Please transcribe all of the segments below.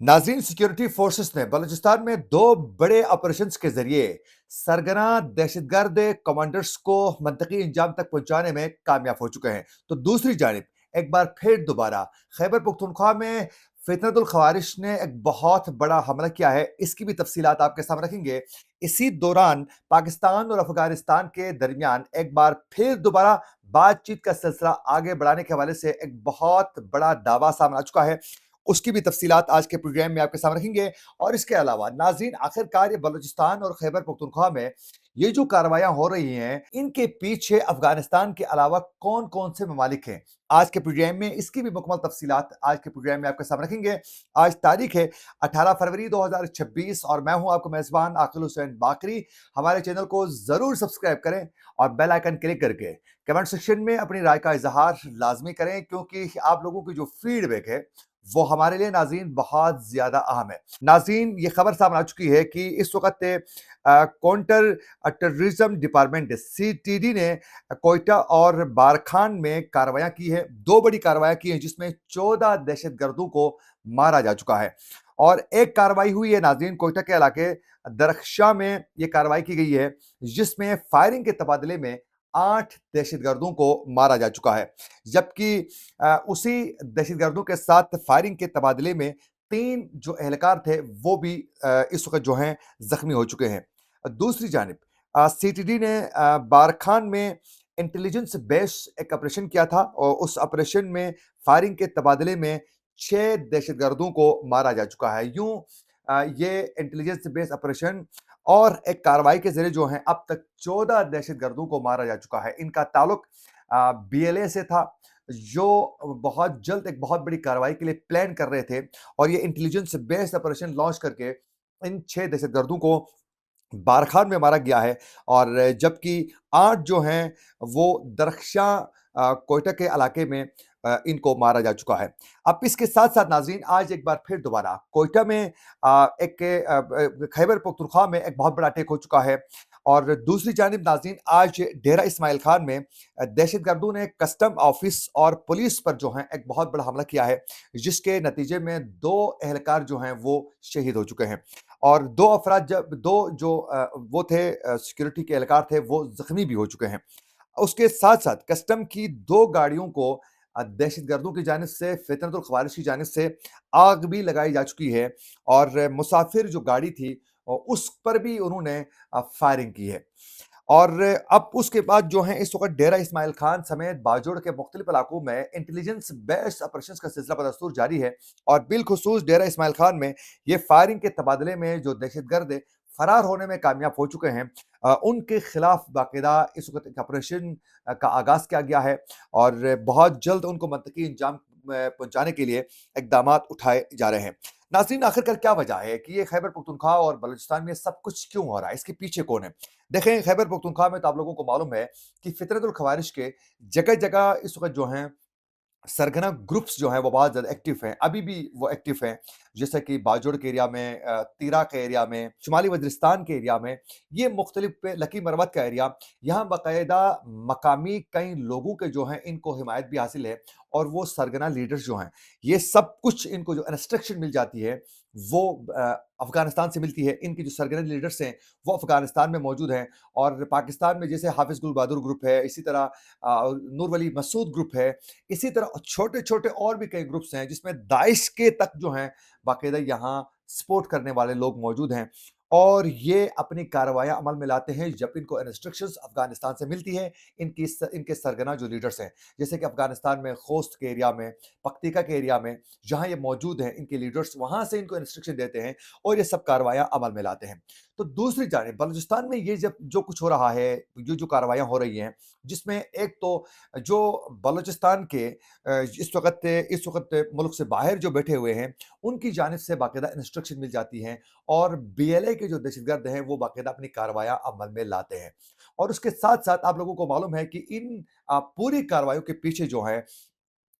नाज़रीन, security forces ने बलूचिस्तान में दो बड़े ऑपरेशंस के जरिए सरगना दहशतगर्द कमांडर्स को मंतकी इंजाम तक पहुंचाने में कामयाब हो चुके हैं। तो दूसरी जानिब एक बार फिर दोबारा खैबर पख्तूनख्वा में फितनतुल खवारिश ने एक बहुत बड़ा हमला किया है। इसकी भी तफसीलात आपके सामने रखेंगे। इसी दौरान पाकिस्तान और अफगानिस्तान के दरमियान एक बार फिर दोबारा बातचीत का सिलसिला आगे बढ़ाने के हवाले से एक बहुत बड़ा दावा सामने आ चुका है। उसकी भी तफसीलात आज के प्रोग्राम में आपके सामने रखेंगे। और इसके अलावा नाज़रीन, आखिरकार ये बलूचिस्तान और खैबर पख्तूनख्वा में ये जो कार्रवाइयां हो रही हैं, इनके पीछे अफगानिस्तान के अलावा कौन कौन से ममालिक हैं, आज के प्रोग्राम में इसकी भी मुकम्मल तफसीलात आज के प्रोग्राम में आपके सामने रखेंगे। आज तारीख है 18 फरवरी 2026 और मैं हूं आपका मेजबान आकिल हुसैन बाकरी। हमारे चैनल को जरूर सब्सक्राइब करें और बेल आइकन क्लिक करके कमेंट सेक्शन में अपनी राय का इजहार लाजमी करें, क्योंकि आप लोगों की जो फीडबैक है वो हमारे लिए नाज़रीन बहुत ज्यादा अहम है। नाज़रीन, ये खबर सामने आ चुकी है कि इस वक्त काउंटर टेररिज्म डिपार्टमेंट सीटीडी ने कोयटा और बारखान में कार्रवाइयां की है। दो बड़ी कार्रवाइयां की हैं जिसमें 14 दहशतगर्दों को मारा जा चुका है। और एक कार्रवाई हुई है नाज़रीन कोयटा के इलाके दरख्शा में, ये कार्रवाई की गई है जिसमें फायरिंग के तबादले में 8 दहशतगर्दों को मारा जा चुका है। जबकि उसी दहशतगर्दों के साथ फायरिंग के तबादले में 3 जो एहलकार थे वो भी इस वक्त जो हैं जख्मी हो चुके हैं। दूसरी जानिब सीटीडी ने बारखान में इंटेलिजेंस बेस्ड एक ऑपरेशन किया था और उस ऑपरेशन में फायरिंग के तबादले में 6 दहशतगर्दों को मारा जा चुका है। यूं ये इंटेलिजेंस बेस्ड ऑपरेशन और एक कार्रवाई के जरिए जो है अब तक 14 दहशतगर्दों को मारा जा चुका है। इनका ताल्लुक बीएलए से था, जो बहुत जल्द एक बहुत बड़ी कार्रवाई के लिए प्लान कर रहे थे। और ये इंटेलिजेंस बेस्ड ऑपरेशन लॉन्च करके इन 6 दहशतगर्दों को बारखान में मारा गया है। और जबकि 8 जो हैं वो दरख्शा कोयटा के इलाके में इनको मारा जा चुका है। अब इसके साथ साथ नाज़रीन, आज एक बार फिर दोबारा कोयटा में खैबर पख्तूनख्वा में एक बहुत बड़ा अटैक हो चुका है। और दूसरी जानिब नाज़रीन, आज डेरा इस्माइल खान में दहशतगर्दों ने कस्टम ऑफिस और पुलिस पर जो है एक बहुत बड़ा हमला किया है, जिसके नतीजे में 2 एहलकार जो हैं वो शहीद हो चुके हैं। और 2 अफराद जब 2 जो वो थे सिक्योरिटी के एहलकार थे वो जख्मी भी हो चुके हैं। उसके साथ-साथ कस्टम की 2 गाड़ियों को दहशतगर्दों की जानिब से, फितनतुल ख़वारिज की जानिब से आग भी लगाई जा चुकी है। और मुसाफिर जो गाड़ी थी उस पर भी उन्होंने फायरिंग की है। और अब उसके बाद जो है इस वक़्त डेरा इस्माइल खान समेत बाजोड़ के मुख्तलिफ इलाकों में इंटेलिजेंस बेस्ड ऑपरेशंस का सिलसिला बदस्तूर जारी है। और बिलखुसूस डेरा इस्माइल खान में ये फायरिंग के तबादले में जो दहशतगर्द फरार होने में कामयाब हो चुके हैं, उनके खिलाफ बाकायदा इस वक्त एक ऑपरेशन का आगाज किया गया है। और बहुत जल्द उनको मंतकी इंजाम पहुंचाने के लिए इकदाम उठाए जा रहे हैं। नाज़रीन, आखिरकार क्या वजह है कि ये खैबर पख्तूनख्वा और बलूचिस्तान में सब कुछ क्यों हो रहा है, इसके पीछे कौन है? देखें, खैबर पख्तूनख्वा में तो आप लोगों को मालूम है कि फितरतुल खवारिश के जगह जगह इस वक्त जो हैं सरगना ग्रुप्स जो हैं वो बहुत ज़्यादा एक्टिव हैं, अभी भी वो एक्टिव हैं। जैसे कि बाजोड़ के एरिया में, तीरा के एरिया में, शुमाली वज़ीरिस्तान के एरिया में, ये मुख्तलिफ पे लकी मरवत का एरिया, यहाँ बाकायदा मकामी कई लोगों के जो हैं इनको हिमायत भी हासिल है। और वो सरगना लीडर्स जो हैं, ये सब कुछ इनको जो इंस्ट्रक्शन मिल जाती है वो अफ़गानिस्तान से मिलती है। इनके जो सरगना लीडर्स हैं वो अफ़गानिस्तान में मौजूद हैं। और पाकिस्तान में जैसे हाफ़िज़ गुल बहादुर ग्रुप है, इसी तरह नूर वली मसूद ग्रुप है, इसी तरह छोटे-छोटे और भी कई ग्रुप्स हैं जिसमें दाइश के तक जो हैं बाकायदा यहाँ सपोर्ट करने वाले लोग मौजूद हैं। और ये अपनी कार्रवाइयाँ अमल में लाते हैं जब इनको इंस्ट्रक्शंस अफ़गानिस्तान से मिलती है। इनके सरगना जो लीडर्स हैं, जैसे कि अफ़गानिस्तान में खोस्त के एरिया में, पख्तीका के एरिया में जहाँ ये मौजूद हैं, इनके लीडर्स वहाँ से इनको इंस्ट्रक्शन देते हैं और ये सब कार्रवाइयाँ अमल में लाते हैं। तो दूसरी जानिब बलूचिस्तान में ये जब जो कुछ हो रहा है, जो कार्रवाइयाँ हो रही हैं, जिसमें एक तो जो बलूचिस्तान के इस वक़्त मुल्क से बाहर जो बैठे हुए हैं, उनकी जानिब से बाकायदा इंस्ट्रक्शन मिल जाती हैं। और बीएलए के जो दहशतगर्द हैं, वो बाकायदा अपनी कार्रवाइयाँ अमल में लाते हैं। और उसके साथ-साथ आप लोगों को मालूम है कि इन पूरी कार्रवाइयों के पीछे जो है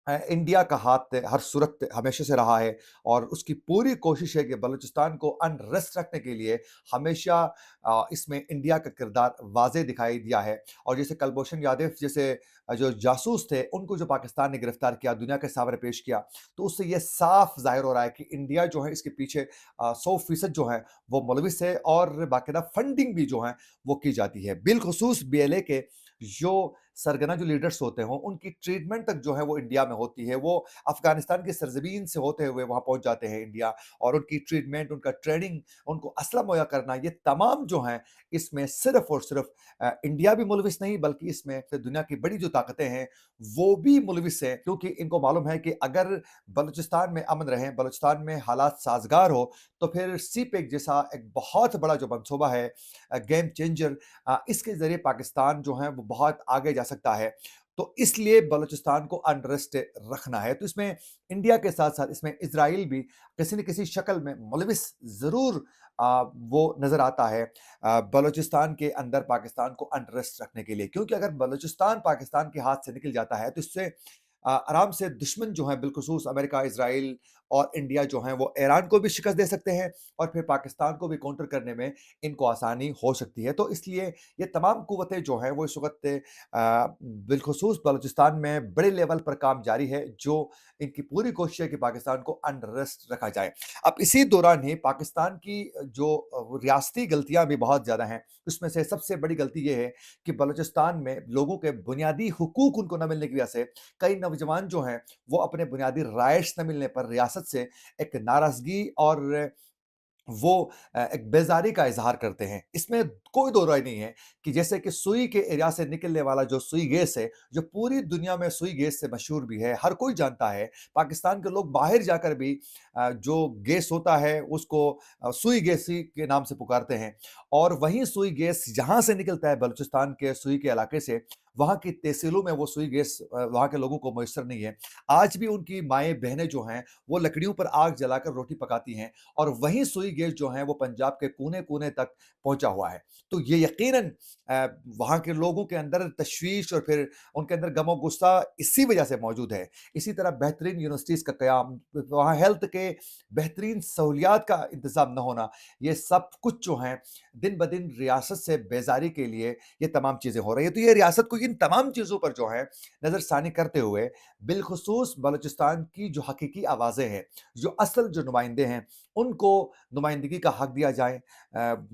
इंडिया का हाथ हर सूरत हमेशा से रहा है और उसकी पूरी कोशिश है कि बलूचिस्तान को अनरेस्ट रखने के लिए हमेशा इसमें इंडिया का किरदार वाज़ेह दिखाई दिया है। और जैसे कुलभूषण यादव जैसे जो जासूस थे, उनको जो पाकिस्तान ने गिरफ्तार किया, दुनिया के सामने पेश किया, तो उससे ये साफ ज़ाहिर हो रहा है कि इंडिया जो है इसके पीछे 100% जो है वो मुलविस है और बाकायदा फंडिंग भी जो है वो की जाती है। बिलखुसूस बीएलए के जो सरगना जो लीडर्स होते हों, उनकी ट्रीटमेंट तक जो है वो इंडिया में होती है। वो अफ़गानिस्तान की सरज़मीन से होते हुए वहाँ पहुँच जाते हैं इंडिया, और उनकी ट्रीटमेंट, उनका ट्रेनिंग, उनको असला मुहैया करना, ये तमाम जो हैं, इसमें सिर्फ़ और सिर्फ़ इंडिया भी मुलविस नहीं, बल्कि इसमें फिर दुनिया की बड़ी जो ताकतें हैं, वो भी मुलविस हैं, क्योंकि इनको मालूम है कि अगर बलूचिस्तान में अमन रहे, बलूचिस्तान में हालात साज़गार हो, तो फिर सीपेक जैसा एक बहुत बड़ा जो मंसूबा है, गेम चेंजर, इसके ज़रिए पाकिस्तान जो है वो बहुत आगे जा सकता है। तो इसलिए बलूचिस्तान को अनरेस्ट रखना है। तो इसमें इंडिया के साथ-साथ इसमें इज़राइल भी किसी न किसी शक्ल में मुलविस ज़रूर वो नज़र आता है बलूचिस्तान के अंदर पाकिस्तान को अनरेस्ट रखने के लिए। क्योंकि अगर बलूचिस्तान पाकिस्तान के हाथ से निकल जाता है, तो इससे आराम से दुश्मन जो हैं बिलखुसूस अमेरिका, इज़राइल और इंडिया जो हैं वो ईरान को भी शिकस्त दे सकते हैं, और फिर पाकिस्तान को भी काउंटर करने में इनको आसानी हो सकती है। तो इसलिए ये तमाम कुव्वतें जो हैं वो इस वक़्त बिलखुसूस बलूचिस्तान में बड़े लेवल पर काम जारी है, जो इनकी पूरी कोशिश है कि पाकिस्तान को अनरेस्ट रखा जाए। अब इसी दौरान ही पाकिस्तान की जो रियासती गलतियाँ भी बहुत ज़्यादा हैं। उसमें से सबसे बड़ी गलती ये है कि बलूचिस्तान में लोगों के बुनियादी हुकूक उनको न मिलने की वजह से कई नौजवान जो हैं वो अपने बुनियादी राइट्स न मिलने पर रियासत से एक नाराज़गी और वो एक बेज़ारी का इज़हार करते हैं। इसमें कोई दो राय नहीं है कि जैसे कि सुई के एरिया से निकलने वाला जो सुई गैस है, जो पूरी दुनिया में सुई गैस से मशहूर भी है, हर कोई जानता है। पाकिस्तान के लोग बाहर जाकर भी जो गैस होता है उसको सुई गैस ही के नाम से पुकारते हैं, और वहीं सुई गैस जहाँ से निकलता है बलूचिस्तान के सुई के इलाके से, वहाँ की तहसीलों में वो सुई गैस वहाँ के लोगों को मयस्सर नहीं है। आज भी उनकी माएँ-बहनें जो हैं, वो लकड़ियों पर आग जलाकर रोटी पकाती हैं, और वही सुई गेज जो है वो पंजाब के कोने-कोने तक पहुँचा हुआ है। तो ये यकीनन वहाँ के लोगों के अंदर तशवीश और फिर उनके अंदर गम-ओ-गुस्सा इसी वजह से मौजूद है। इसी तरह बेहतरीन यूनिवर्सिटीज़ का क़याम, वहाँ हेल्थ के बेहतरीन सहूलियात का इंतज़ाम न होना, ये सब कुछ जो है दिन-ब-दिन रियासत से बेज़ारी के लिए ये तमाम चीज़ें हो रही हैं। तो ये रियासत को इन तमाम चीज़ों पर जो है नज़रसानी करते हुए बिलख़ुसूस बलूचिस्तान की जो हकीकी आवाज़ें हैं, जो असल जो नुमाइंदे हैं, उनको नुमाइंदगी का हक दिया जाए।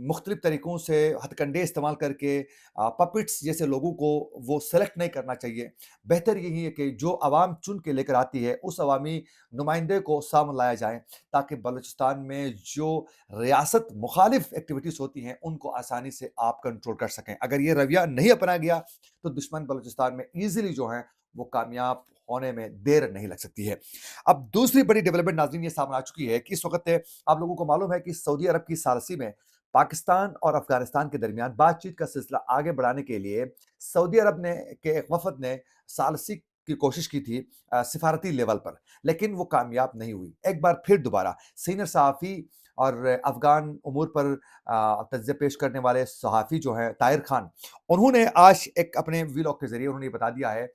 मुख्तलिफ तरीकों से हथकंडे इस्तेमाल करके पपेट्स जैसे लोगों को वो सेलेक्ट नहीं करना चाहिए। बेहतर यही है कि जो अवाम चुन के लेकर आती है, उस अवामी नुमाइंदे को सामने लाया जाए, ताकि बलूचिस्तान में जो रियासत मुखालिफ एक्टिविटीज़ होती हैं, उनको आसानी से आप कंट्रोल कर सकें। अगर ये रवैया नहीं अपनाया गया, तो दुश्मन बलूचिस्तान में ईज़िली जो हैं, वो कामयाब होने में देर नहीं लग सकती है। अब दूसरी बड़ी डेवलपमेंट नाज़रीन ये सामने आ चुकी है कि इस वक़्त आप लोगों को मालूम है कि सऊदी अरब की सालसी में पाकिस्तान और अफ़गानिस्तान के दरमियान बातचीत का सिलसिला आगे बढ़ाने के लिए सऊदी अरब ने के एक वफ़द ने सालसी की कोशिश की थी सिफ़ारती लेवल पर, लेकिन वो कामयाब नहीं हुई। एक बार फिर दोबारा सीनियर सहाफ़ी और अफ़गान उमूर पर तज्ज़िया पेश करने वाले सहाफ़ी जो हैं ताहिर ख़ान, उन्होंने आज एक अपने व्लॉग के ज़रिए उन्होंने ये बता दिया है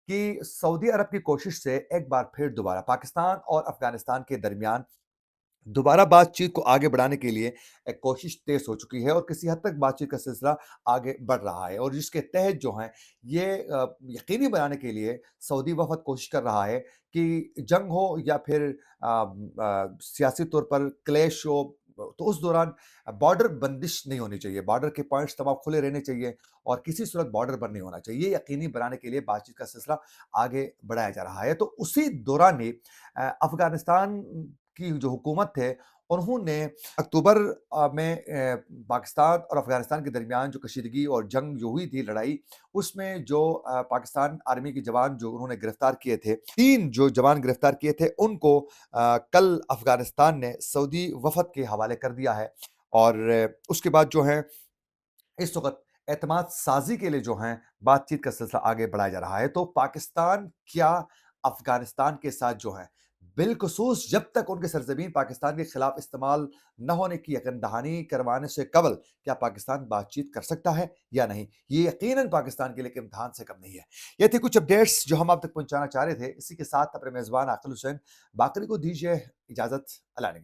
कि सऊदी अरब की कोशिश से एक बार फिर दोबारा पाकिस्तान और अफ़गानिस्तान के दरमियान दोबारा बातचीत को आगे बढ़ाने के लिए एक कोशिश तेज़ हो चुकी है, और किसी हद तक बातचीत का सिलसिला आगे बढ़ रहा है, और जिसके तहत जो हैं ये यकीनी बनाने के लिए सऊदी वफ़द कोशिश कर रहा है कि जंग हो या फिर सियासी तौर पर क्लैश हो, तो उस दौरान बॉर्डर बंदिश नहीं होनी चाहिए, बॉर्डर के पॉइंट्स तमाम खुले रहने चाहिए, और किसी सूरत बॉर्डर बंद नहीं होना चाहिए। ये यकीनी बनाने के लिए बातचीत का सिलसिला आगे बढ़ाया जा रहा है। तो उसी दौरान ही अफ़गानिस्तान की जो हुकूमत है, उन्होंने अक्टूबर में पाकिस्तान और अफ़गानिस्तान के दरमियान जो कशीदगी और जंग जो हुई थी, लड़ाई, उसमें जो पाकिस्तान आर्मी के जवान जो उन्होंने गिरफ्तार किए थे, 3 जो जवान गिरफ्तार किए थे, उनको कल अफ़गानिस्तान ने सऊदी वफ़द के हवाले कर दिया है, और उसके बाद जो है इस वक़्त एतमाद साज़ी के लिए जो हैं बातचीत का सिलसिला आगे बढ़ाया जा रहा है। तो पाकिस्तान क्या अफ़गानिस्तान के साथ जो है بالخصوص جب تک ان کی سرزمین پاکستان کے خلاف استعمال نہ ہونے کی یقین دہانی کروانے سے قبل کیا پاکستان بات چیت کر سکتا ہے یا نہیں، یہ یقیناً پاکستان کے لیے ایک امتحان سے کم نہیں ہے۔ یہ تھی کچھ اپڈیٹس جو ہم آپ تک پہنچانا چاہ رہے تھے۔ اسی کے ساتھ اپنے میزبان عاقل حسین باقری کو دیجیے اجازت۔ اللہ نے